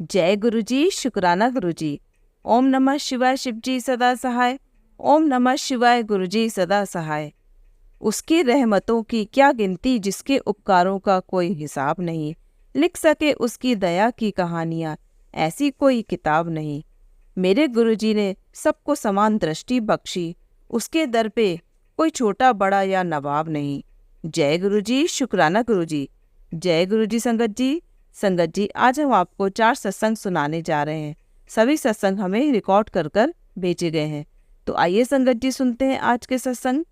जय गुरु जी, शुक्राना गुरु जी। ओम नमः शिवाय, शिव जी सदा सहाय। ओम नमः शिवाय, गुरु जी सदा सहाय। उसकी रहमतों की क्या गिनती, जिसके उपकारों का कोई हिसाब नहीं। लिख सके उसकी दया की कहानियाँ, ऐसी कोई किताब नहीं। मेरे गुरुजी ने सबको समान दृष्टि बख्शी, उसके दर पे कोई छोटा बड़ा या नवाब नहीं। जय गुरुजी, शुक्राना गुरुजी। जय गुरुजी। संगत जी, आज हम आपको 4 सत्संग सुनाने जा रहे हैं। सभी सत्संग हमें रिकॉर्ड कर कर भेजे गए हैं। तो आइए संगत जी, सुनते हैं आज के सत्संग।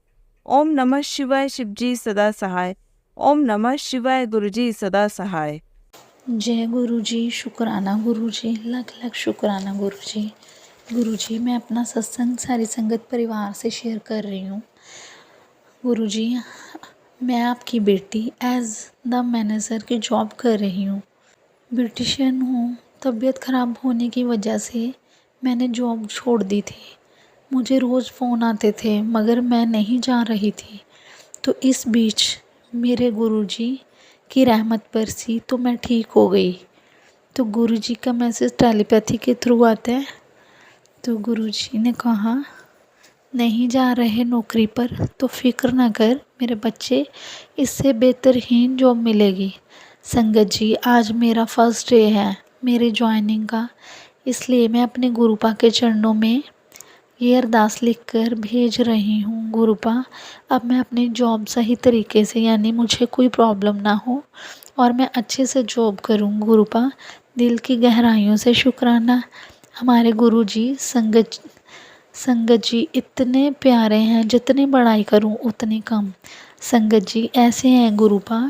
ओम नमः शिवाय, शिव जी सदा सहाय। ओम नमः शिवाय, गुरु जी सदा सहाय। जय गुरु जी, शुक्राना गुरु जी, लाख लाख शुक्राना गुरु जी। गुरु जी, मैं अपना सत्संग सारी संगत परिवार से शेयर कर रही हूँ। गुरु जी, मैं आपकी बेटी एज द मैनेजर की जॉब कर रही हूँ। ब्यूटिशियन हूँ। तबीयत ख़राब होने की वजह से मैंने जॉब छोड़ दी थी। मुझे रोज़ फ़ोन आते थे मगर मैं नहीं जा रही थी। तो इस बीच मेरे गुरुजी की रहमत बरसी तो मैं ठीक हो गई। तो गुरुजी का मैसेज टेलीपैथी के थ्रू आता है। तो गुरुजी ने कहा, नहीं जा रहे नौकरी पर तो फ़िक्र ना कर मेरे बच्चे, इससे बेहतरीन जॉब मिलेगी। संगत जी, आज मेरा फर्स्ट डे है मेरी जॉइनिंग का, इसलिए मैं अपने गुरुपा के चरणों में ये अरदास लिख कर भेज रही हूँ। गुरुपा, अब मैं अपनी जॉब सही तरीके से, यानी मुझे कोई प्रॉब्लम ना हो और मैं अच्छे से जॉब करूँ। गुरुपा, दिल की गहराइयों से शुक्राना। हमारे गुरुजी संगत जी इतने प्यारे हैं, जितनी बड़ाई करूँ उतनी कम। संगत जी ऐसे हैं गुरुपा।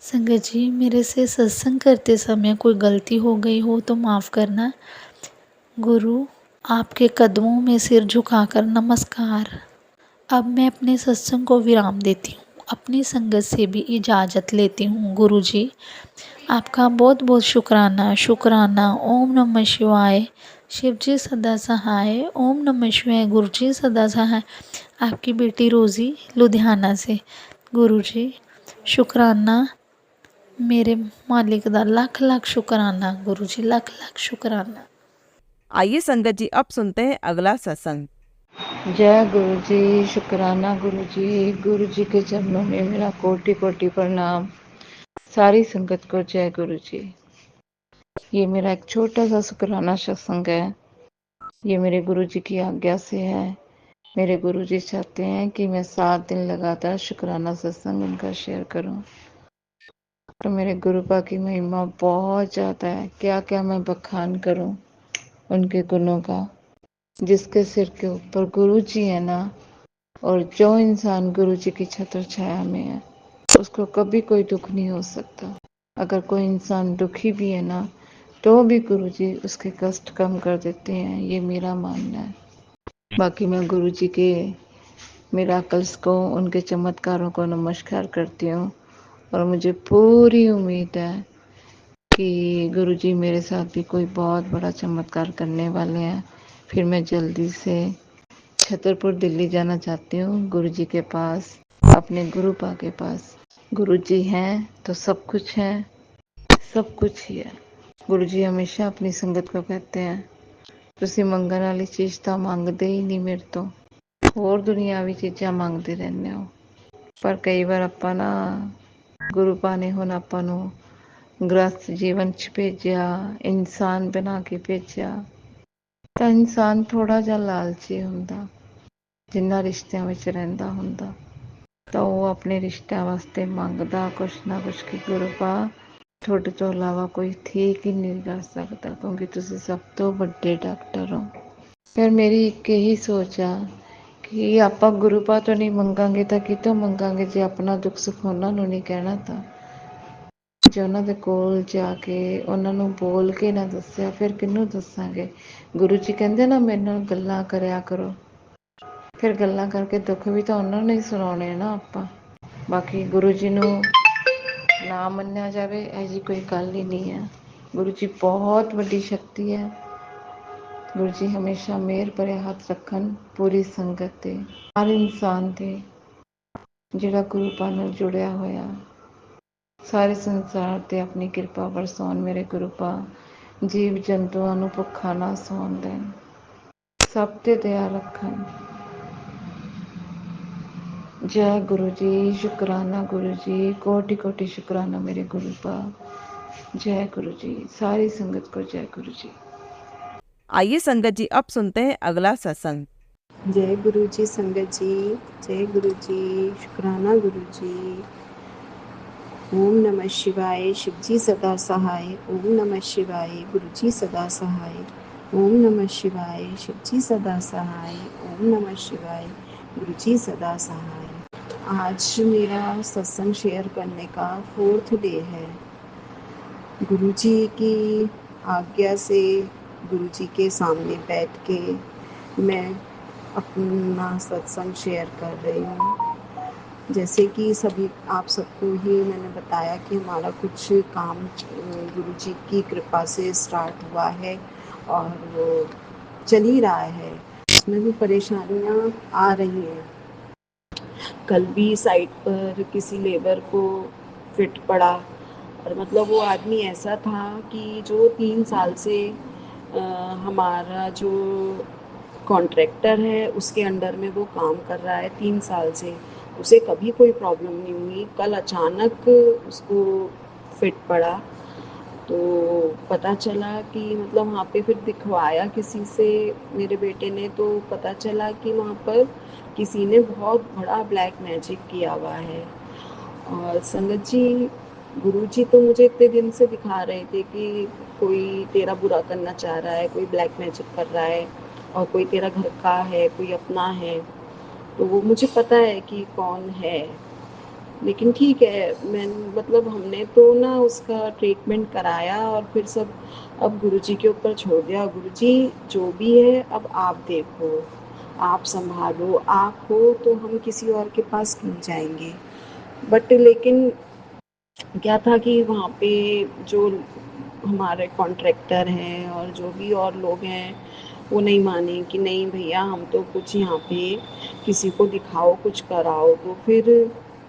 संगत जी, मेरे से सत्संग करते समय कोई गलती हो गई हो तो माफ़ करना। गुरु, आपके कदमों में सिर झुकाकर नमस्कार। अब मैं अपने सत्संग को विराम देती हूँ, अपनी संगत से भी इजाज़त लेती हूँ। गुरु जी, आपका बहुत बहुत शुक्राना शुक्राना। ओम नमः शिवाय, शिव जी सदा सहाय। ओम नमः शिवाय, गुरु जी सदा सहाय। आपकी बेटी रोज़ी, लुधियाना से। गुरु जी, शुक्राना। मेरे मालिक दा लाख लाख शुक्राना। गुरु जी, लाख लाख शुक्राना। आइए संगत जी, अब सुनते हैं अगला सत्संग। जय गुरु जी, शुक्राना गुरु जी। गुरु जी के चरणों में मेरा कोटि कोटि प्रणाम। सारी संगत को जय गुरु जी। ये मेरा एक छोटा सा शुक्राना सत्संग है। ये मेरे गुरु जी की आज्ञा से है। मेरे गुरु जी चाहते हैं कि मैं 7 दिन लगातार शुक्राना सत्संग उनका शेयर करूं। तो मेरे गुरुपा की महिमा बहुत ज़्यादा है। क्या क्या मैं बखान करूं उनके गुणों का। जिसके सिर के ऊपर गुरु जी है ना, और जो इंसान गुरु जी की छत्र छाया में है, उसको कभी कोई दुख नहीं हो सकता। अगर कोई इंसान दुखी भी है ना, तो भी गुरु जी उसके कष्ट कम कर देते हैं। ये मेरा मानना है। बाकी मैं गुरु जी के मिराकल्स को, उनके चमत्कारों को नमस्कार करती हूँ और मुझे पूरी उम्मीद है कि गुरु जी मेरे साथ भी कोई बहुत बड़ा चमत्कार करने वाले हैं। फिर मैं जल्दी से छतरपुर दिल्ली जाना चाहती हूँ गुरु जी के पास, अपने गुरुपा के पास। गुरु जी हैं तो सब कुछ है, सब कुछ ही है। गुरु जी हमेशा अपनी संगत को कहते हैं, ਤੁਸੀਂ ਮੰਗਣ ਵਾਲੀ ਚੀਜ਼ ਤਾਂ ਮੰਗਦੇ ਹੀ ਨਹੀਂ ਮੇਰੇ ਤੋਂ, ਹੋਰ ਦੁਨੀਆਵੀ ਚੀਜ਼ਾਂ ਮੰਗਦੇ ਰਹਿੰਦੇ ਹੋ। ਪਰ ਕਈ ਵਾਰ ਆਪਾਂ ਨਾ, ਗੁਰੂਪਾ ਨੇ ਹੁਣ ਆਪਾਂ ਨੂੰ ਗ੍ਰਸਤ ਜੀਵਨ 'ਚ ਭੇਜਿਆ, ਇਨਸਾਨ ਬਣਾ ਕੇ ਭੇਜਿਆ, ਤਾਂ ਇਨਸਾਨ ਥੋੜ੍ਹਾ ਜਿਹਾ ਲਾਲਚੀ ਹੁੰਦਾ। ਜਿੰਨਾ ਰਿਸ਼ਤਿਆਂ ਵਿੱਚ ਰਹਿੰਦਾ ਹੁੰਦਾ ਤਾਂ ਉਹ ਆਪਣੇ ਰਿਸ਼ਤਿਆਂ ਵਾਸਤੇ ਮੰਗਦਾ ਕੁਛ ਨਾ ਕੁਛ ਕਿ ਗੁਰੂਪਾ ਤੁਹਾਡੇ ਤੋਂ ਇਲਾਵਾ ਕੋਈ ਠੀਕ ਹੀ ਨਹੀਂ ਕਰ ਸਕਦਾ, ਕਿਉਂਕਿ ਤੁਸੀਂ ਸਭ ਤੋਂ ਵੱਡੇ ਡਾਕਟਰ ਹੋ। ਫਿਰ ਮੇਰੀ ਇੱਕ ਇਹੀ ਸੋਚ ਆ ਕਿ ਆਪਾਂ ਗੁਰੂਪਾ ਤੋਂ ਨਹੀਂ ਮੰਗਾਂਗੇ ਤਾਂ ਕਿਤੋਂ ਮੰਗਾਂਗੇ। ਜੇ ਆਪਣਾ ਦੁੱਖ ਸੁੱਖ ਉਹਨਾਂ ਨੂੰ ਨਹੀਂ ਕਹਿਣਾ, ਤਾਂ ਜੇ ਉਹਨਾਂ ਦੇ ਕੋਲ ਜਾ ਕੇ ਉਹਨਾਂ ਨੂੰ ਬੋਲ ਕੇ ਨਾ ਦੱਸਿਆ, ਫਿਰ ਕਿਹਨੂੰ ਦੱਸਾਂਗੇ। ਗੁਰੂ ਜੀ ਕਹਿੰਦੇ ਨਾ, ਮੇਰੇ ਨਾਲ ਗੱਲਾਂ ਕਰਿਆ ਕਰੋ। ਫਿਰ ਗੱਲਾਂ ਕਰਕੇ ਦੁੱਖ ਵੀ ਤਾਂ ਉਹਨਾਂ ਨੂੰ ਹੀ ਸੁਣਾਉਣੇ ਨਾ ਆਪਾਂ। ਬਾਕੀ ਗੁਰੂ ਜੀ ਨੂੰ ਨਾ ਮੰਨਿਆ ਜਾਵੇ, ਇਹੋ ਜਿਹੀ ਕੋਈ ਗੱਲ ਹੀ ਨਹੀਂ ਹੈ। ਗੁਰੂ ਜੀ ਬਹੁਤ ਵੱਡੀ ਸ਼ਕਤੀ ਹੈ। ਗੁਰੂ ਜੀ ਹਮੇਸ਼ਾ ਮਿਹਰ ਭਰੇ ਹੱਥ ਰੱਖਣ ਪੂਰੀ ਸੰਗਤ 'ਤੇ, ਹਰ ਇਨਸਾਨ 'ਤੇ ਜਿਹੜਾ ਗੁਰੂਪਾ ਨਾਲ ਜੁੜਿਆ ਹੋਇਆ। ਸਾਰੇ ਸੰਸਾਰ 'ਤੇ ਆਪਣੀ ਕਿਰਪਾ ਵਰਸਾਉਣ ਮੇਰੇ ਗੁਰੂਪਾ। जीव जंतुओं ਨੂੰ ਭੁੱਖਾ ਨਾ ਸੌਣ ਦੇਣ, ਸਭ ਤੇ ਦਇਆ ਰੱਖਣ। जय गुरु जी, शुक्राना गुरु जी, कोटि कोटि शुक्राना मेरे गुरु पाक। जय गुरु जी, सारी संगत को जय गुरु जी। आइए संगत जी, अब सुनते हैं अगला सत्संग। जय गुरु जी संगत जी, जय गुरु जी, शुक्राना गुरु जी। ओम नमः शिवाय, शिव जी सदा सहाय। ओम नमः शिवाय, गुरु जी सदा सहाय। ओम नमः शिवाय, शिव जी सदा सहाय। ओम नमः शिवाय, गुरु जी सदा सहाय। आज मेरा सत्संग शेयर करने का 4th डे है। गुरु जी की आज्ञा से गुरु जी के सामने बैठ के मैं अपना सत्संग शेयर कर रही हूँ। जैसे कि सभी आप सबको ही मैंने बताया कि हमारा कुछ काम गुरु जी की कृपा से स्टार्ट हुआ है और वो चल ही रहा है। उसमें भी परेशानियाँ आ रही हैं। कल भी साइट पर किसी लेबर को फिट पड़ा और मतलब वो आदमी ऐसा था कि जो 3 साल से हमारा जो कॉन्ट्रैक्टर है उसके अंडर में वो काम कर रहा है 3 साल से। उसे कभी कोई प्रॉब्लम नहीं हुई। कल अचानक उसको फिट पड़ा तो पता चला कि मतलब वहाँ पे फिर दिखवाया किसी से मेरे बेटे ने, तो पता चला कि वहाँ पर किसी ने बहुत बड़ा ब्लैक मैजिक किया हुआ है। और संगत जी, गुरु जी तो मुझे इतने दिन से दिखा रहे थे कि कोई तेरा बुरा करना चाह रहा है, कोई ब्लैक मैजिक कर रहा है और कोई तेरा घर का है, कोई अपना है। तो वो मुझे पता है कि कौन है, लेकिन ठीक है, मैं मतलब हमने तो ना उसका ट्रीटमेंट कराया और फिर सब अब गुरुजी के ऊपर छोड़ दिया। गुरुजी जो भी है अब आप देखो, आप संभालो, आप हो तो हम किसी और के पास क्यों जाएंगे। बट लेकिन क्या था कि वहाँ पे जो हमारे कॉन्ट्रैक्टर हैं और जो भी और लोग हैं वो नहीं माने कि नहीं भैया हम तो कुछ यहाँ पे किसी को दिखाओ, कुछ कराओ। तो फिर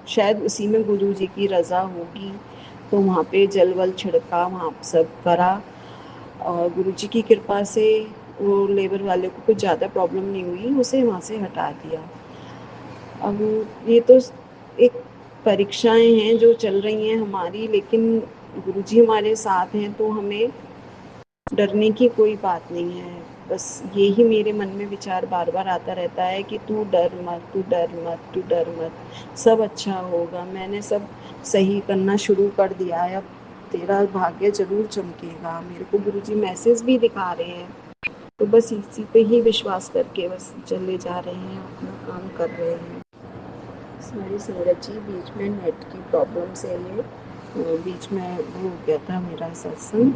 शायद उसी में गुरु जी की रज़ा होगी, तो वहाँ पे जल वल छिड़का, वहाँ सब करा और गुरु जी की कृपा से वो लेबर वाले को कुछ ज़्यादा प्रॉब्लम नहीं हुई, उसे वहाँ से हटा दिया। अब ये तो एक परीक्षाएं हैं जो चल रही हैं हमारी, लेकिन गुरुजी हमारे साथ हैं तो हमें डरने की कोई बात नहीं है। बस यही मेरे मन में विचार बार बार आता रहता है कि तू डर मत, तू डर मत, तू डर मत, सब अच्छा होगा। मैंने सब सही करना शुरू कर दिया है, अब तेरा भाग्य जरूर चमकेगा। मेरे को गुरुजी मैसेज भी दिखा रहे हैं, तो बस इसी पे ही विश्वास करके बस चले जा रहे हैं, अपना काम कर रहे हैं। सारी संगत जी, बीच में नेट की प्रॉब्लम से ये बीच में वो हो गया था मेरा सत्संग।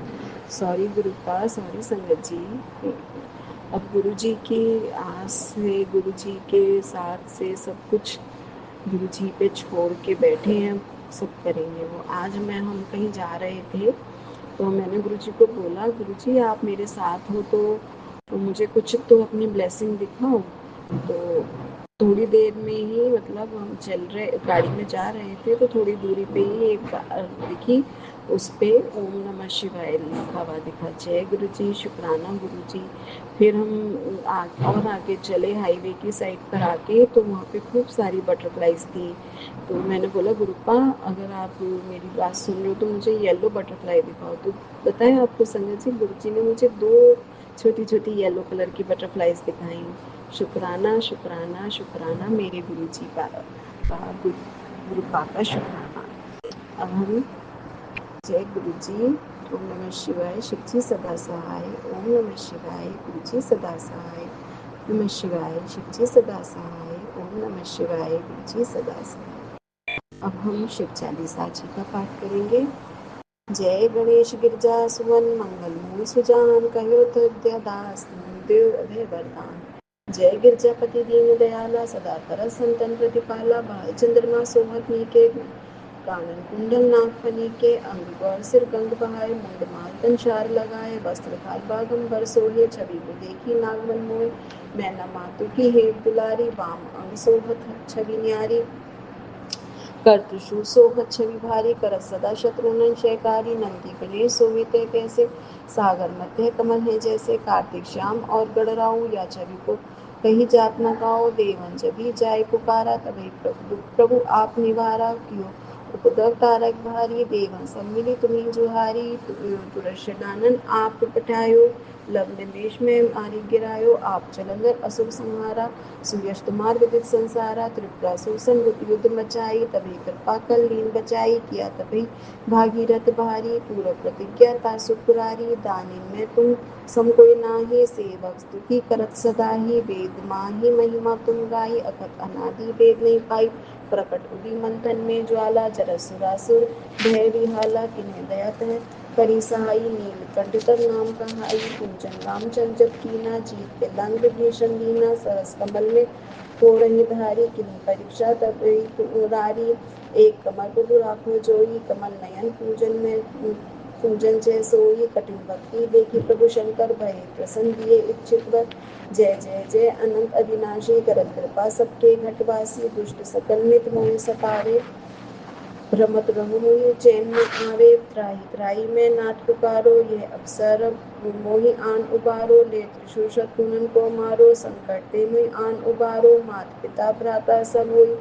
सॉरी गुरुपा, सॉरी संगत जी। अब गुरु जी की आस से, गुरु जी के साथ से सब कुछ गुरु जी पे छोड़ के बैठे हैं, सब करेंगे वो। आज हम कहीं जा रहे थे तो मैंने गुरु जी को बोला, गुरु जी आप मेरे साथ हो तो मुझे कुछ तो अपनी ब्लेसिंग दिखाओ। तो थोड़ी देर में ही मतलब हम चल रहे, गाड़ी में जा रहे थे तो थोड़ी दूरी पे ही एक दिखी, उस पे ओम नमः शिवाय लिखा हुआ दिखा। जय गुरु जी, शुक्राना गुरु जी। फिर हम और आगे चले हाईवे की साइड पर आके, तो वहाँ पे खूब सारी बटरफ्लाइज थी। तो मैंने बोला गुरुपा अगर आप मेरी बात सुन रहे हो तो मुझे येलो बटरफ्लाई दिखाओ। तो बताएं आपको संगत जी, गुरु जी ने मुझे 2 छोटी छोटी येलो कलर की बटरफ्लाइज दिखाई। शुक्राना शुक्राना शुक्राना मेरे गुरु जी का, गुरु का शुक्राना। अब हम जय गुरु जी, ओम नमः शिवाय, शिव जी सदा सहाय। ओम नमः शिवाय, गुरु जी सदा सहाय। नमः शिवाय, शिव जी सदा सहाय। ओम नमः शिवाय, गुरु जी सदा सहाय। अब हम शिव चालीसा जी का पाठ करेंगे। जय गणेश गिरजा सुमन मंगल मूल सुजान, कहो तो विद्यादास देव अभय वरदान। जय गिरजापति दीन दयाला, सदा तरस संतन प्रतिपाला। भाई चंद्रमा सोहत नीके, कानन कुंडल नाग फनी के। अंग गौर सिर गंग बहाए, मुंड माल तन चार लगाए। वस्त्र थाल बागंबर सोहे, छवि को देखी नाग मन मोहे। मैना मातु की हेत दुलारी, वाम अंग सोहत छवि न्यारी। कर्तृषु सोहत छवि भारी करत सदा शत्रुनन शयकारी नंदी गणेश सोविते कैसे सागर मध्य कमल है जैसे कार्तिक श्याम और गणराऊ या छवि को कहीं जात न गाओ देवन जबी जाय पुकारा तभी प्रभु आप निवारा क्यों उपद्रव तारक भारी देवन सम्मिली तुम्हें जुहारी तुरस्य दानन आप पठायो लव निमेश में मारी गिरायो आप जलंधर असुर संहारा सुयश तुम्हार विदित संसारा त्रिपुरासुर संग युद्ध मचाई तभी कृपा कल लीन बचाई किया तभी भागीरथ भारी पूर्व प्रतिज्ञा तासु पुरारी दानी में तुम सम कोई नाही सेवक स्तुति करत सदा ही वेद माही महिमा तुम गाई अकथ अनादि वेद नहीं पाई प्रकट उदी मंथन में ज्वाला जरसुरासुर भय विहाला किन्हें दया तह करी सहाई नील कंठित नाम कहाई पूजन रामचंद्र जब कीना जीत पे लंग भीषण दीना सहस कमल में हो रही धारी किन्हीं परीक्षा तब उदारी एक कमल प्रभु राखो जोई कमल नयन पूजन जय सोई कठिन भक्ति देखी प्रभु शंकर भय प्रसन्न दिए इच्छित वर जय जय जय अनंत अविनाशी करत कृपा सबके घटवासी दुष्ट सकल नित मोह सतावे भ्रमत रहुमुनि चैन में आवे त्राही त्राही में नाथ पुकारो यह अवसर मोहि आन उबारो ले त्रिशूल शत्रुनन को मारो संकट ते मुहि आन उबारो मात पिता भ्राता सब हुई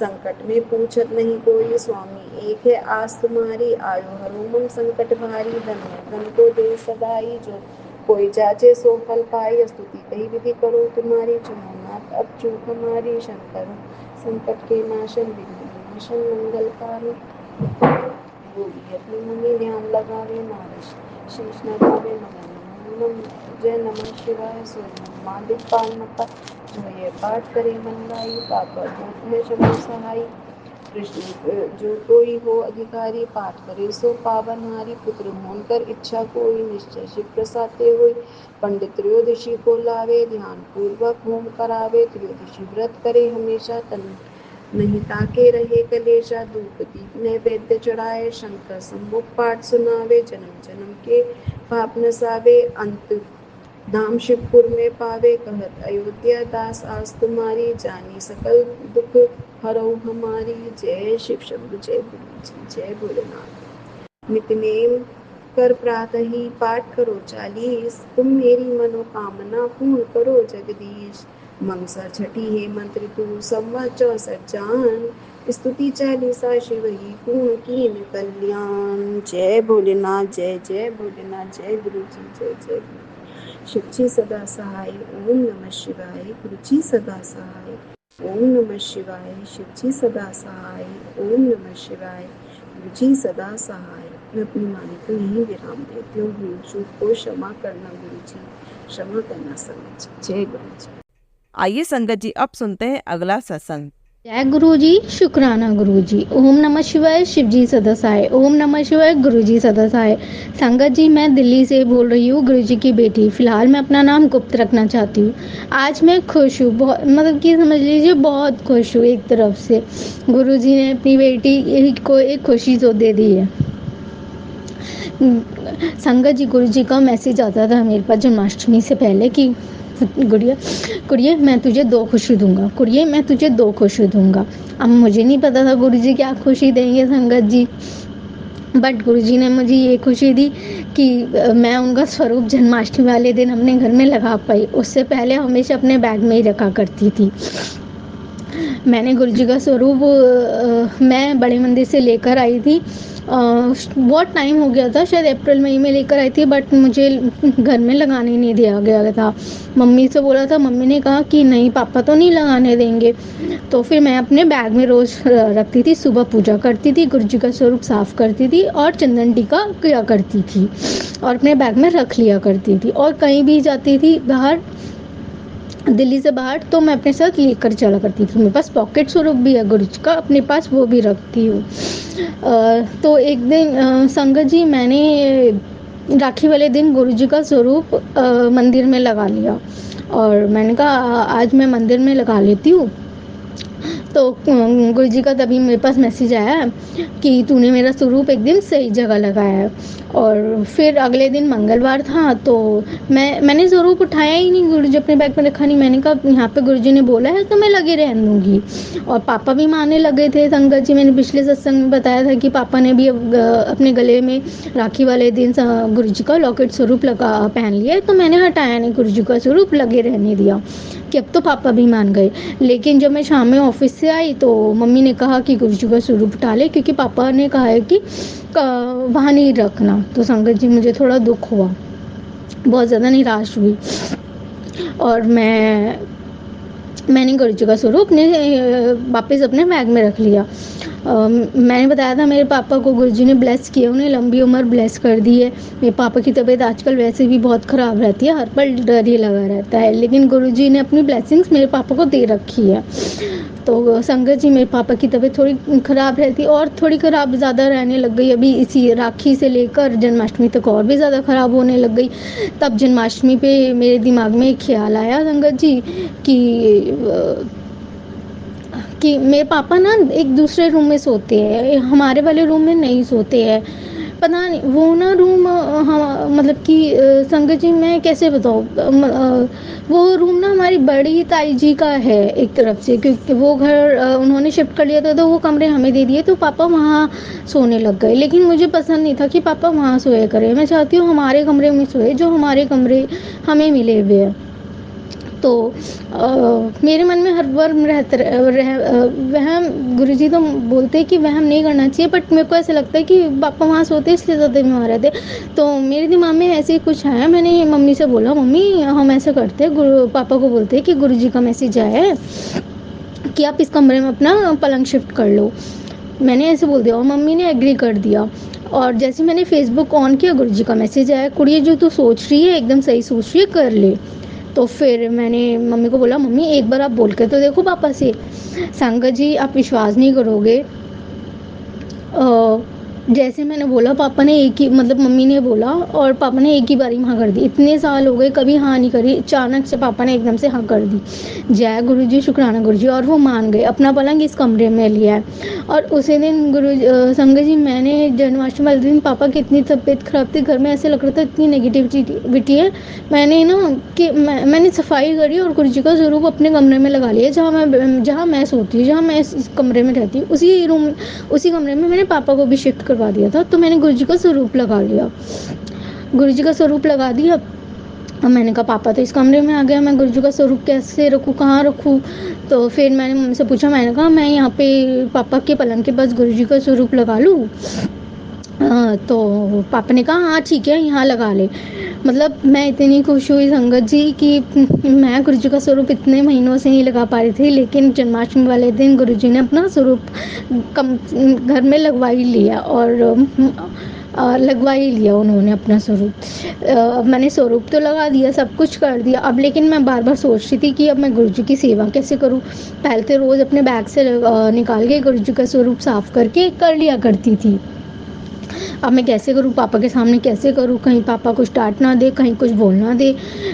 संकट में पूछत नहीं कोई स्वामी एक है आस तुम्हारी आयो हरो मम संकट भारी धन को दे सदाई जो कोई जाचे सो फल पाई स्तुति कही विधि करो तुम्हारी चुनो नाथ अब चूक हमारी शंकर संकट के नाशन विघ्न नाशन मंगलकारी बोली अपनी मुनि ध्यान लगावे नारद शीश नगावे मगन जय नमः शिवाय सूर्य मादिक पाल मता जो ये पाठ करे मन गाई पापा दूत है शमो सहाई कृष्ण जो कोई हो अधिकारी पाठ करे सो पावन हारी पुत्र होन कर इच्छा कोई निश्चय शिव प्रसादे हुई पंडित त्रयोदशी को लावे ध्यान पूर्वक होम करावे त्रयोदशी व्रत करे हमेशा तन नहीं ताके रहे कलेशा धूप दीप नैवेद्य चढ़ाए शंकर सम्मुख पाठ सुनावे जन्म जन्म के पाप नसावे अंत धाम शिवपुर में पावे कहत अयोध्या दास आस तुम्हारी जानी सकल दुख हरौ हमारी जय शिव शंभु जय गुरु जी जय भोलेनाथ नित्यनेम कर प्रातः ही पाठ करो 40 तुम मेरी मनोकामना पूर्ण करो जगदीश मंगसा छठी हे मंत्र तू संवत 64 जान स्तुति 40 शिव ही पूर्ण कीन कल्याण जय भोलेनाथ जय जय भोलेनाथ जय गुरु जी जय जय गुरु शिवजी सदा सहाय ओम नमः शिवाय गुरुजी सदा सहाय ओम नमः शिवाय शिवजी सदा सहाय ओम नमः शिवाय गुरुजी सदा सहाय मैं अपनी वाणी को यहीं विराम देती हूँ भूल चूक को क्षमा करना गुरुजी क्षमा करना समझ जय गुरु जी। आइए संगत जी अब सुनते हैं अगला सत्संग। जय गुरु जी शुक्राना गुरु जी। ओम नमः शिवाय शिव जी सदा सहाय। ओम नमः शिवाय गुरु जी सदा सहाय। संगत जी मैं दिल्ली से बोल रही हूँ, गुरु जी की बेटी। फिलहाल मैं अपना नाम गुप्त रखना चाहती हूँ। आज मैं खुश हूँ, बहुत मतलब कि समझ लीजिए बहुत खुश हूँ। एक तरफ से गुरु जी ने अपनी बेटी को एक खुशी तो दे दी है। संगत जी गुरु जी का मैसेज आता था मेरे पास जन्माष्टमी से पहले कि गुड़िया कुड़िए मैं तुझे 2 खुशी दूंगा, कुड़िए मैं तुझे 2 खुशी दूंगा। अब मुझे नहीं पता था गुरुजी क्या खुशी देंगे संगत जी, बट गुरुजी ने मुझे ये खुशी दी कि मैं उनका स्वरूप जन्माष्टमी वाले दिन अपने घर में लगा पाई। उससे पहले हमेशा अपने बैग में ही रखा करती थी। मैंने गुरुजी का स्वरूप मैं बड़े मंदिर से लेकर आई थी। बहुत टाइम हो गया था, शायद अप्रैल मई में लेकर आई थी, बट मुझे घर में लगाने नहीं दिया गया था। मम्मी से बोला था, मम्मी ने कहा कि नहीं पापा तो नहीं लगाने देंगे। तो फिर मैं अपने बैग में रोज़ रखती थी, सुबह पूजा करती थी, गुरुजी का स्वरूप साफ़ करती थी और चंदन टीका किया करती थी और अपने बैग में रख लिया करती थी। और कहीं भी जाती थी बाहर, दिल्ली से बाहर, तो मैं अपने साथ लेकर चला करती थी। मेरे पास पॉकेट स्वरूप भी है गुरुजी का, अपने पास वो भी रखती हूँ। तो एक दिन संगत जी मैंने राखी वाले दिन गुरुजी का स्वरूप मंदिर में लगा लिया और मैंने कहा आज मैं मंदिर में लगा लेती हूँ। तो गुरुजी का तभी मेरे पास मैसेज आया कि तूने मेरा स्वरूप एक दिन सही जगह लगाया है। और फिर अगले दिन मंगलवार था तो मैंने स्वरूप उठाया ही नहीं, गुरुजी अपने बैग में रखा नहीं। मैंने कहा यहाँ पे गुरुजी ने बोला है तो मैं लगे रहने दूंगी। और पापा भी मानने लगे थे। संगत जी, मैंने पिछले सत्संग में बताया था कि पापा ने भी अब अपने गले में राखी वाले दिन गुरुजी का लॉकेट स्वरूप पहन लिया है, तो मैंने हटाया नहीं, गुरुजी का स्वरूप लगे रहने दिया कि अब तो पापा भी मान गए। लेकिन जब मैं शाम में ऑफिस से आई तो मम्मी ने कहा कि गुरुजी का स्वरूप उठा ले, क्योंकि पापा ने कहा है कि वहाँ नहीं रखना। तो संगत जी, मुझे थोड़ा दुख हुआ, बहुत ज़्यादा निराश हुई। और मैंने गुरुजी का स्वरूप वापस अपने बैग में रख लिया। मैंने बताया था मेरे पापा को गुरुजी ने ब्लेस किया, उन्हें लंबी उम्र ब्लेस कर दी है। मेरे पापा की तबीयत आजकल वैसे भी बहुत ख़राब रहती है, हर पल डर ही लगा रहता है, लेकिन गुरुजी ने अपनी ब्लेसिंग्स मेरे पापा को दे रखी है। तो संगत जी, मेरे पापा की तबीयत थोड़ी ख़राब रहती और थोड़ी ख़राब ज़्यादा रहने लग गई। अभी इसी राखी से लेकर जन्माष्टमी तक और भी ज़्यादा ख़राब होने लग गई। तब जन्माष्टमी पे मेरे दिमाग में एक ख्याल आया संगत जी कि मेरे पापा ना एक दूसरे रूम में सोते हैं, हमारे वाले रूम में नहीं सोते हैं। पता नहीं वो ना रूम मतलब कि संगत जी, मैं कैसे बताऊँ, वो रूम ना हमारी बड़ी ताई जी का है एक तरफ से, क्योंकि वो घर उन्होंने शिफ्ट कर लिया था तो वो कमरे हमें दे दिए, तो पापा वहाँ सोने लग गए। लेकिन मुझे पसंद नहीं था कि पापा वहाँ सोए करें, मैं चाहती हूँ हमारे कमरे में सोए, जो हमारे कमरे हमें मिले हुए हैं। तो मेरे मन में हर बार वहम, गुरुजी तो बोलते हैं कि वहम नहीं करना चाहिए, बट मेरे को ऐसा लगता है कि पापा वहाँ सोते इसलिए ज़्यादा में वहाँ रहते। तो मेरे दिमाग में ऐसे ही कुछ है। मैंने मम्मी से बोला, मम्मी हम ऐसा करते हैं, पापा को बोलते हैं कि गुरुजी का मैसेज आया है कि आप इस कमरे में अपना पलंग शिफ्ट कर लो। मैंने ऐसे बोल दिया और मम्मी ने एग्री कर दिया। और जैसे मैंने फेसबुक ऑन किया, गुरुजी का मैसेज आया, कुड़िए जो तू सोच रही है एकदम सही सोच रही है, कर ले। तो फिर मैंने मम्मी को बोला, मम्मी एक बार आप बोल के तो देखो पापा से। संगत जी, आप विश्वास नहीं करोगे, जैसे मैंने बोला पापा ने एक ही, मतलब मम्मी ने बोला और पापा ने एक ही बारी हाँ कर दी। इतने साल हो गए कभी हाँ नहीं करी, अचानक से पापा ने एकदम से हाँ कर दी। जय गुरुजी, शुक्राना गुरुजी। और वो मान गए, अपना पलंग इस कमरे में लिया है। और उसी दिन संगत जी, मैंने जन्माष्टमी वाले दिन पापा की इतनी तबीयत खराब थी, घर में ऐसे लग रहा था इतनी नेगेटिविटी है, मैंने ना कि मैंने सफाई करी और गुरुजी का स्वरूप अपने कमरे में लगा लिया, जहाँ मैं सोती हूँ, जहाँ मैं इस कमरे में रहती हूँ, उसी कमरे में मैंने पापा को भी शिफ्ट करवा दिया था। तो मैंने गुरुजी का स्वरूप लगा लिया, गुरुजी का स्वरूप लगा दिया। अब मैंने कहा पापा तो इस कमरे में आ गया, मैं गुरुजी का स्वरूप कैसे रखूँ, कहाँ रखूँ। तो फिर मैंने मम्मी से पूछा, मैंने कहा मैं यहाँ पे पापा के पलंग के पास गुरुजी का स्वरूप लगा लूँ। तो पापा ने कहा हाँ ठीक है, यहाँ लगा ले। मतलब मैं इतनी खुश हुई संगत जी कि मैं गुरुजी का स्वरूप इतने महीनों से नहीं लगा पा रही थी, लेकिन जन्माष्टमी वाले दिन गुरुजी ने अपना स्वरूप घर में लगवा ही लिया और लगवा ही लिया उन्होंने अपना स्वरूप। मैंने स्वरूप तो लगा दिया, सब कुछ कर दिया। अब लेकिन मैं बार बार सोच रही थी कि अब मैं गुरुजी की सेवा कैसे करूं। पहले तो रोज़ अपने बैग से निकाल के गुरुजी का स्वरूप साफ करके कर लिया करती थी। अब मैं कैसे करूँ, पापा के सामने कैसे करूँ, कहीं पापा कुछ डांट ना दे, कहीं कुछ बोल ना दे।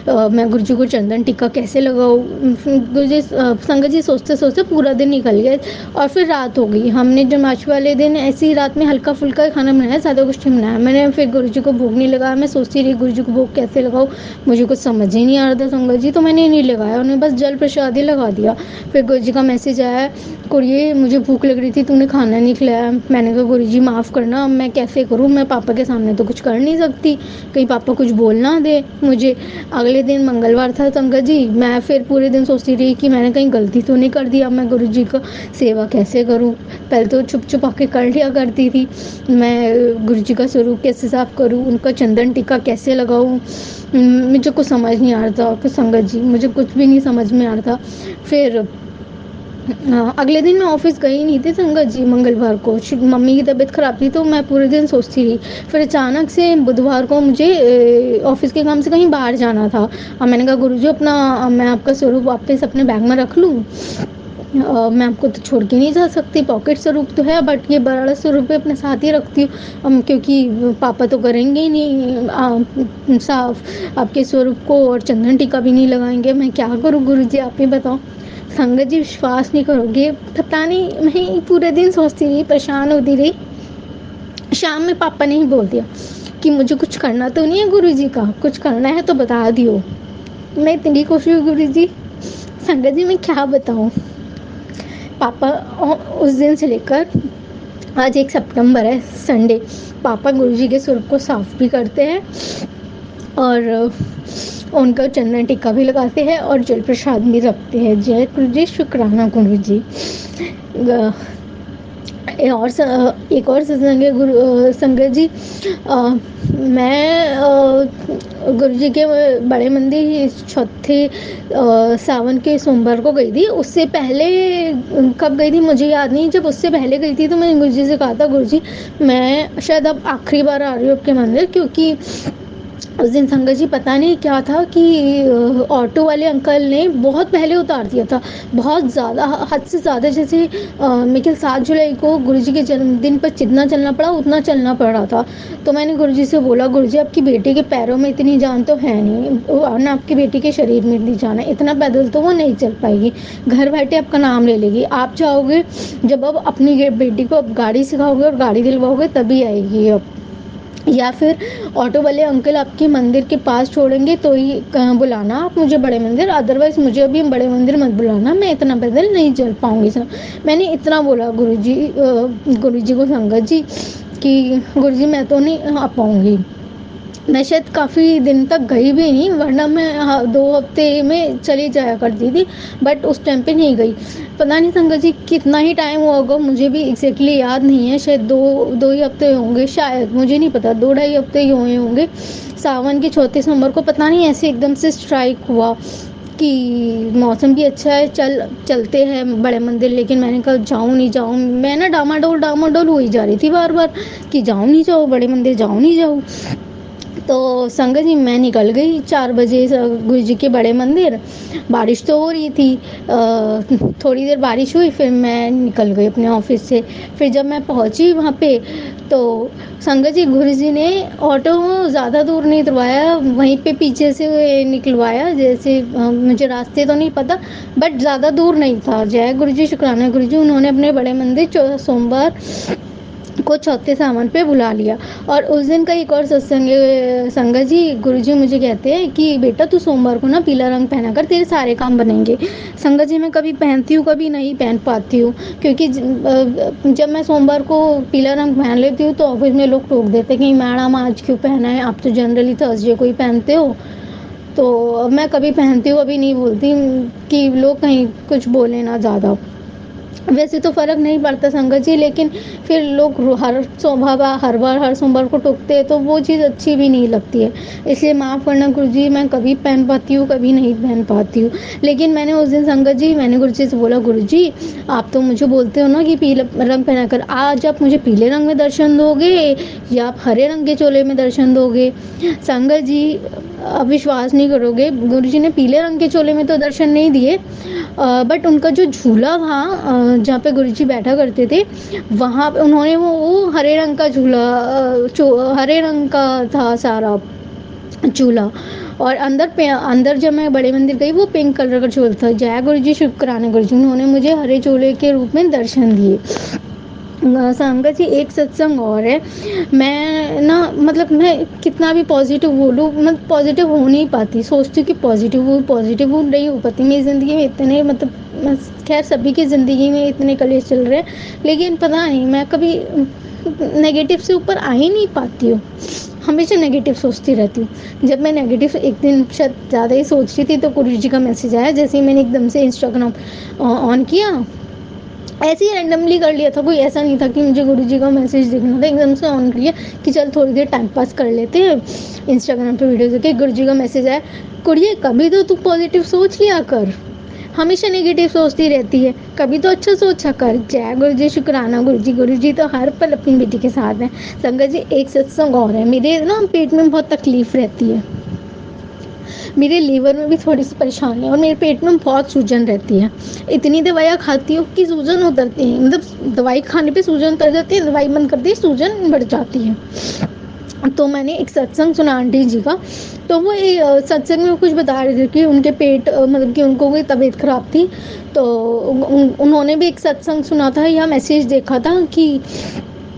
मैं गुरुजी को चंदन टिक्का कैसे लगाऊँ। गुरुजी संगत जी सोचते सोचते पूरा दिन निकल गया और फिर रात हो गई। हमने जन्माष्टमी वाले दिन ऐसी ही रात में हल्का फुल्का खाना बनाया, ज़्यादा कुछ नहीं बनाया। मैंने फिर गुरुजी को भोग नहीं लगाया। मैं सोचती रही गुरुजी को भोग कैसे लगाऊँ, मुझे कुछ समझ ही नहीं आ रहा था संगत जी। तो मैंने नहीं लगाया, उन्हें बस जल प्रसाद ही लगा दिया। फिर गुरुजी का मैसेज आया, कुड़िए मुझे भूख लग रही थी, तूने खाना नहीं खिलाया। मैंने कहा गुरुजी माफ़ करना, मैं कैसे करूँ, मैं पापा के सामने तो कुछ कर नहीं सकती, कहीं पापा कुछ बोल ना दे मुझे। अगले दिन मंगलवार था संगत जी, मैं फिर पूरे दिन सोचती रही कि मैंने कहीं गलती तो नहीं कर दी, अब मैं गुरुजी का सेवा कैसे करूं। पहले तो छुप छुप आके कर लिया करती थी। मैं गुरुजी का स्वरूप कैसे साफ करूं, उनका चंदन टिक्का कैसे लगाऊं, मुझे कुछ समझ नहीं आ रहा था कि संगत जी, मुझे कुछ भी नहीं समझ में आ रहा था। फिर अगले दिन मैं ऑफिस गई नहीं थी संगत जी। मंगलवार को मम्मी की तबीयत ख़राब थी तो मैं पूरे दिन सोचती रही। फिर अचानक से बुधवार को मुझे ऑफिस के काम से कहीं बाहर जाना था। और मैंने कहा गुरुजी मैं आपका स्वरूप वापस अपने बैग में रख लूँ, मैं आपको तो छोड़ के नहीं जा सकती। पॉकेट स्वरूप तो है बट ये बड़ा स्वरूप भी अपने साथ ही रखती हूँ, क्योंकि पापा तो करेंगे ही नहीं साफ आपके स्वरूप को, और चंदन टीका भी नहीं लगाएंगे। मैं क्या करूँ गुरुजी, आप ही बताओ। संगत जी विश्वास नहीं करोगे, पता नहीं मैं पूरे दिन सोचती रही, परेशान होती रही। शाम में पापा ने ही बोल दिया कि मुझे कुछ करना तो नहीं है गुरुजी का, कुछ करना है तो बता दियो। मैं इतनी खुश हुई गुरुजी, संगत जी मैं क्या बताऊँ। पापा उस दिन से लेकर आज 1 सितंबर है, संडे, पापा गुरुजी के सिर को साफ भी करते हैं और उनका चंदन टीका भी लगाते हैं और जल प्रसाद भी रखते हैं। जय गुरुजी, शुक्राना गुरुजी। एक और सत्संग है संगत जी। मैं गुरुजी के बड़े मंदिर चौथे सावन के सोमवार को गई थी। उससे पहले कब गई थी मुझे याद नहीं। जब उससे पहले गई थी तो मैंने गुरुजी से कहा था, गुरुजी मैं शायद अब आखिरी बार आ रही हूँ आपके मंदिर, क्योंकि उस दिन संगत जी पता नहीं क्या था कि ऑटो वाले अंकल ने बहुत पहले उतार दिया था, बहुत ज़्यादा, हद से ज़्यादा। जैसे मेरे ख्याल 7 जुलाई को गुरुजी के जन्मदिन पर जितना चलना पड़ा उतना चलना पड़ रहा था। तो मैंने गुरुजी से बोला, गुरुजी आपकी बेटी के पैरों में इतनी जान तो है नहीं, और ना आपकी बेटी के शरीर में इतनी जान है, इतना पैदल तो वो नहीं चल पाएगी, घर बैठे आपका नाम ले लेगी। आप चाहोगे जब अब अपनी बेटी को अब गाड़ी सिखाओगे और गाड़ी दिलवाओगे तभी आएगी अब, या फिर ऑटो वाले अंकल आपके मंदिर के पास छोड़ेंगे तो ही बुलाना आप मुझे बड़े मंदिर, अदरवाइज मुझे अभी बड़े मंदिर मत बुलाना, मैं इतना पैदल नहीं चल पाऊंगी। मैंने इतना बोला गुरुजी को संगत जी कि गुरुजी मैं तो नहीं आ पाऊंगी। मैं शायद काफ़ी दिन तक गई भी नहीं, वरना मैं 2 हफ्ते में चली जाया करती थी, बट उस टाइम पे नहीं गई। पता नहीं संगत जी कितना ही टाइम हुआ होगा, मुझे भी एग्जैक्टली याद नहीं है। शायद 2 ही हफ्ते होंगे, शायद, मुझे नहीं पता, 2-2.5 हफ्ते ही हुए होंगे। सावन के चौथे सोमवार को पता नहीं ऐसे एकदम से स्ट्राइक हुआ कि मौसम भी अच्छा है, चलते हैं बड़े मंदिर। लेकिन मैंने कहा जाऊँ नहीं जाऊँ, मैं ना डामाडोल हो ही जा रही थी बार बार कि जाऊँ नहीं जाऊँ बड़े मंदिर, जाऊँ नहीं जाऊँ। तो संगत जी मैं निकल गई 4 बजे गुरुजी के बड़े मंदिर। बारिश तो हो रही थी, थोड़ी देर बारिश हुई, फिर मैं निकल गई अपने ऑफिस से। फिर जब मैं पहुंची वहाँ पे तो संगत जी गुरुजी ने ऑटो ज़्यादा दूर नहीं उतरवाया, वहीं पे पीछे से निकलवाया। जैसे मुझे रास्ते तो नहीं पता, बट ज़्यादा दूर नहीं था। जय गुरुजी, शुक्राना गुरुजी, उन्होंने अपने बड़े मंदिर सोमवार को चौथे सावन पे बुला लिया। और उस दिन का एक और सत्संग संगत जी, गुरुजी मुझे कहते हैं कि बेटा तू सोमवार को ना पीला रंग पहना कर, तेरे सारे काम बनेंगे। संगत जी मैं कभी पहनती हूँ कभी नहीं पहन पाती हूँ, क्योंकि जब मैं सोमवार को पीला रंग पहन लेती हूँ तो ऑफिस में लोग टोक देते हैं कि मैडम आज क्यों पहना है, आप तो जनरली थर्सडे को ही पहनते हो। तो मैं कभी पहनती हूँ कभी नहीं बोलती कि लोग कहीं कुछ बोले ना ज़्यादा। वैसे तो फ़र्क नहीं पड़ता संगत जी, लेकिन फिर लोग हर सोमवार को टोकते हैं तो वो चीज़ अच्छी भी नहीं लगती है। इसलिए माफ़ करना गुरुजी, मैं कभी पहन पाती हूँ कभी नहीं पहन पाती हूँ। लेकिन मैंने उस दिन संगत जी मैंने गुरुजी से बोला, गुरुजी आप तो मुझे बोलते हो ना कि पीला रंग पहना कर, आज आप मुझे पीले रंग में दर्शन दोगे या आप हरे रंग के चोले में दर्शन दोगे। संगत जी अब विश्वास नहीं करोगे, गुरुजी ने पीले रंग के चोले में तो दर्शन नहीं दिए, बट उनका जो झूला था जहाँ पे गुरुजी बैठा करते थे वहाँ पे उन्होंने वो हरे रंग का झूला, हरे रंग का था सारा झूला। और अंदर जब मैं बड़े मंदिर गई वो पिंक कलर का झूला था। जय गुरुजी, शुक्राना गुरुजी, उन्होंने मुझे हरे झूले के रूप में दर्शन दिए। संगत जी एक सत्संग और है, मैं ना मतलब मैं कितना भी पॉजिटिव बोलूँ, मैं पॉजिटिव हो नहीं पाती, सोचती हूँ कि पॉजिटिव नहीं हो पाती। मेरी ज़िंदगी में इतने मतलब खैर सभी की ज़िंदगी में इतने कलेश चल रहे हैं, लेकिन पता नहीं मैं कभी नेगेटिव से ऊपर आ ही नहीं पाती हूँ, हमेशा नेगेटिव सोचती रहती हूँ। जब मैं नेगेटिव एक दिन शायद ज़्यादा ही सोच रही थी तो गुरुजी का मैसेज आया। जैसे ही मैंने एकदम से इंस्टाग्राम ऑन किया, ऐसे ही रैंडमली कर लिया था, कोई ऐसा नहीं था कि मुझे गुरुजी का मैसेज देखना था, एकदम से ऑन किया कि चल थोड़ी देर टाइम पास कर लेते हैं इंस्टाग्राम पे वीडियो देख के। गुरुजी का मैसेज आया, कुड़िए कभी तो तू पॉजिटिव सोच लिया कर, हमेशा नेगेटिव सोचती रहती है, कभी तो अच्छा सोचा कर। जय गुरुजी, शुक्राना गुरुजी, गुरुजी तो हर पल अपनी बेटी के साथ हैं। संगत जी एक सत्संग और है, मेरे ना पेट में बहुत तकलीफ रहती है, मेरे लीवर में भी थोड़ी सी परेशानी है और मेरे पेट में बहुत सूजन रहती है। इतनी दवाइयाँ खाती हूँ कि सूजन उतरती है, मतलब दवाई खाने पे सूजन उतर जाती है, दवाई बंद करती है सूजन बढ़ जाती है। तो मैंने एक सत्संग सुना आंटी जी का, तो वो सत्संग में कुछ बता रहे थे कि उनके पेट मतलब कि उनको कोई तबीयत ख़राब थी, तो उन्होंने भी एक सत्संग सुना था या मैसेज देखा था कि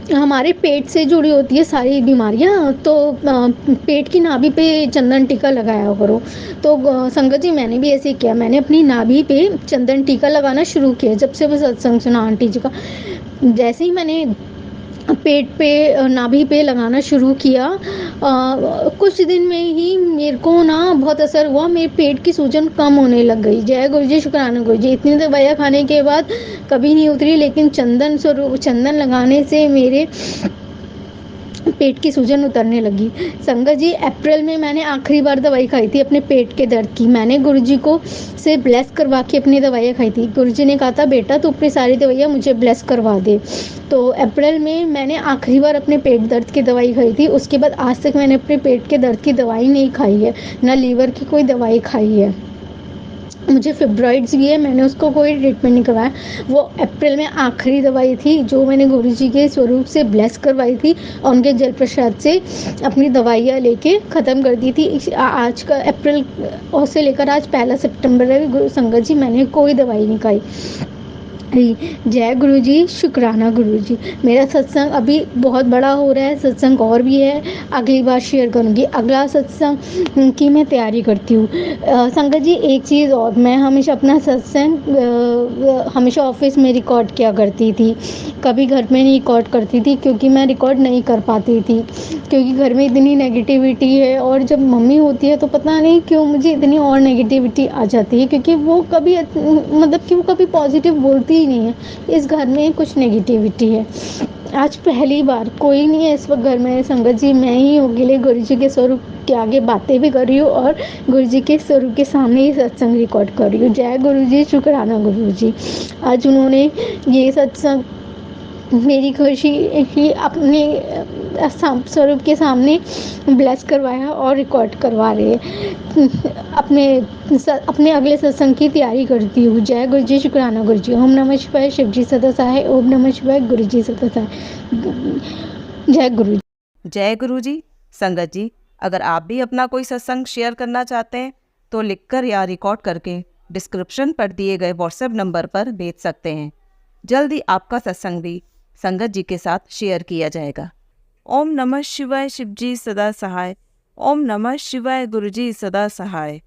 हमारे पेट से जुड़ी होती है सारी बीमारियाँ, तो पेट की नाभि पे चंदन टीका लगाया करो। तो संगत जी मैंने भी ऐसे ही किया, मैंने अपनी नाभि पे चंदन टीका लगाना शुरू किया जब से मैं सत्संग सुना आंटी जी का। जैसे ही मैंने पेट पे नाभि पे लगाना शुरू किया, कुछ दिन में ही मेरे को ना बहुत असर हुआ, मेरे पेट की सूजन कम होने लग गई। जय गुरु जी, शुक्राना गुरु जी। इतनी दवाइयाँ खाने के बाद कभी नहीं उतरी, लेकिन चंदन लगाने से मेरे पेट की सूजन उतरने लगी। संगत जी अप्रैल में मैंने आखिरी बार दवाई खाई थी अपने पेट के दर्द की। मैंने गुरुजी को से ब्लेस करवा के अपनी दवाइयाँ खाई थी। गुरुजी ने कहा था बेटा तू अपनी सारी दवाइयाँ मुझे ब्लेस करवा दे। तो अप्रैल में मैंने आखिरी बार अपने पेट दर्द की दवाई खाई थी। उसके बाद आज तक मैंने अपने पेट के दर्द की दवाई नहीं खाई है, ना लीवर की कोई दवाई खाई है। मुझे फिब्रॉइड्स भी है, मैंने उसको कोई ट्रीटमेंट नहीं करवाया। वो अप्रैल में आखिरी दवाई थी जो मैंने गुरुजी के स्वरूप से ब्लेस करवाई थी और उनके जल प्रसाद से अपनी दवाइयाँ लेके ख़त्म कर दी थी। आज का अप्रैल और से लेकर आज 1 सितंबर है गुरु संगत जी, मैंने कोई दवाई नहीं खाई। जय गुरु जी, शुक्राना गुरु जी। मेरा सत्संग अभी बहुत बड़ा हो रहा है, सत्संग और भी है, अगली बार शेयर करूँगी। अगला सत्संग की मैं तैयारी करती हूँ। संगत जी एक चीज़ और, मैं हमेशा अपना सत्संग हमेशा ऑफिस में रिकॉर्ड किया करती थी, कभी घर में नहीं रिकॉर्ड करती थी, क्योंकि मैं रिकॉर्ड नहीं कर पाती थी, क्योंकि घर में इतनी नेगेटिविटी है। और जब मम्मी होती है तो पता नहीं क्यों मुझे इतनी और नेगेटिविटी आ जाती है, क्योंकि वो कभी मतलब कि वो कभी पॉजिटिव बोलती ही नहीं है। इस घर में कुछ नेगेटिविटी है। आज पहली बार कोई नहीं है इस वक्त घर में संगत जी, मैं ही अकेले गुरु जी के स्वरूप के आगे बातें भी कर रही हूँ और गुरु जी के स्वरूप के सामने ही सत्संग रिकॉर्ड कर रही हूँ। जय गुरु जी, शुक्राना गुरु जी। आज उन्होंने ये सत्संग मेरी खुशी ही अपने स्वरूप के सामने ब्लेस करवाया और रिकॉर्ड करवा रहे हैं। अपने अगले सत्संग की तैयारी करती हूँ। जय गुरु जी, शुक्राना गुरु जी। ओम नमः शिवाय, शिव जी सदा सहाय। ओम नमः शिवाय, गुरु जी सदा सहाय। जय गुरु जी। जय गुरु जी। संगत जी अगर आप भी अपना कोई सत्संग शेयर करना चाहते हैं तो लिखकर या रिकॉर्ड करके डिस्क्रिप्शन पर दिए गए व्हाट्सएप नंबर पर भेज सकते हैं। जल्दी आपका सत्संग भी संगत जी के साथ शेयर किया जाएगा। ओम नमः शिवाय, शिव जी सदा सहाय। ओम नमः शिवाय, गुरु जी सदा सहाय।